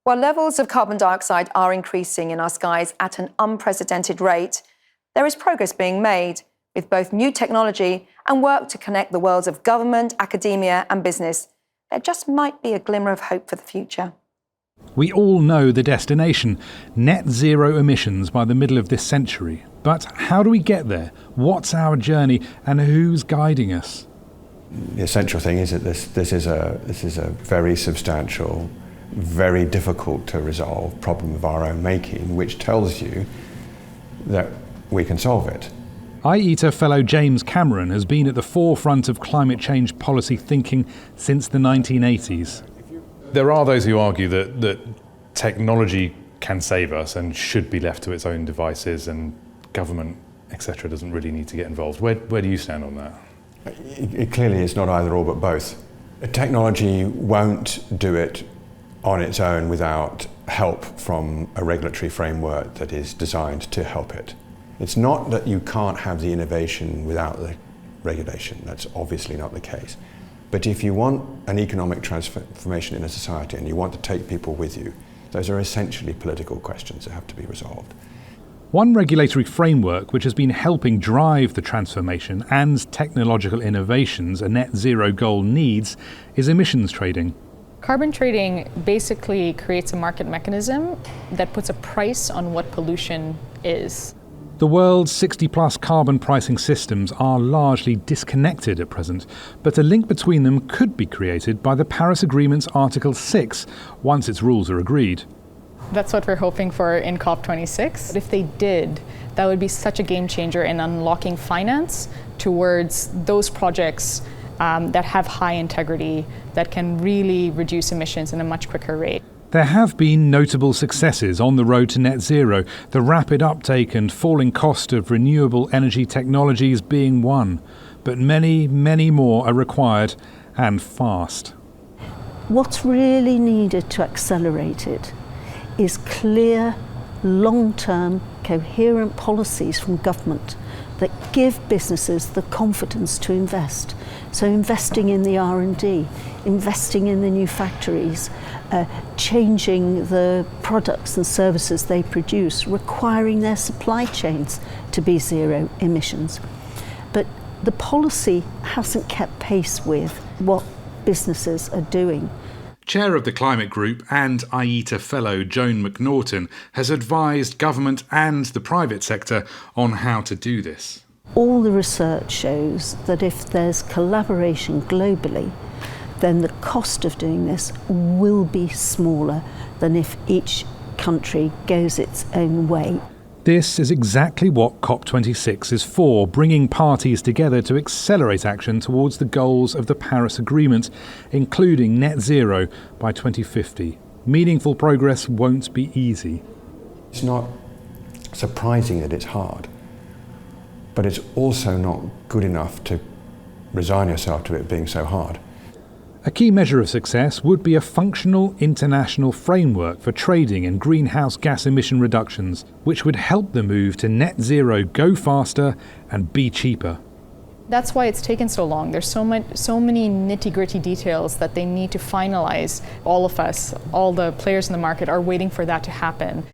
While levels of carbon dioxide are increasing in our skies at an unprecedented rate, there is progress being made with both new technology and work to connect the worlds of government, academia and business. There just might be a glimmer of hope for the future. We all know the destination, net zero emissions by the middle of this century. But how do we get there? What's our journey and who's guiding us? The essential thing is that this is a very substantial, very difficult to resolve problem of our own making, which tells you that we can solve it. IETA fellow James Cameron has been at the forefront of climate change policy thinking since the 1980s. There are those who argue that technology can save us and should be left to its own devices, and government, etc., doesn't really need to get involved. Where do you stand on that? It clearly is not either or but both. Technology won't do it on its own without help from a regulatory framework that is designed to help it. It's not that you can't have the innovation without the regulation. That's obviously not the case. But if you want an economic transformation in a society and you want to take people with you, those are essentially political questions that have to be resolved. One regulatory framework which has been helping drive the transformation and technological innovations a net zero goal needs is emissions trading. Carbon trading basically creates a market mechanism that puts a price on what pollution is. The world's 60-plus carbon pricing systems are largely disconnected at present, but a link between them could be created by the Paris Agreement's Article 6, once its rules are agreed. That's what we're hoping for in COP26. If they did, that would be such a game changer in unlocking finance towards those projects that have high integrity, that can really reduce emissions in a much quicker rate. There have been notable successes on the road to net zero, the rapid uptake and falling cost of renewable energy technologies being one. But many, many more are required, and fast. What's really needed to accelerate it is clear, long-term, coherent policies from government that give businesses the confidence to invest. So investing in the R&D, investing in the new factories, changing the products and services they produce, requiring their supply chains to be zero emissions. But the policy hasn't kept pace with what businesses are doing. Chair of the Climate Group and IETA fellow Joan McNaughton has advised government and the private sector on how to do this. All the research shows that if there's collaboration globally, then the cost of doing this will be smaller than if each country goes its own way. This is exactly what COP26 is for, bringing parties together to accelerate action towards the goals of the Paris Agreement, including net zero by 2050. Meaningful progress won't be easy. It's not surprising that it's hard, but it's also not good enough to resign yourself to it being so hard. A key measure of success would be a functional international framework for trading in greenhouse gas emission reductions, which would help the move to net zero go faster and be cheaper. That's why it's taken so long. There's so many nitty-gritty details that they need to finalize. All of us, all the players in the market, are waiting for that to happen.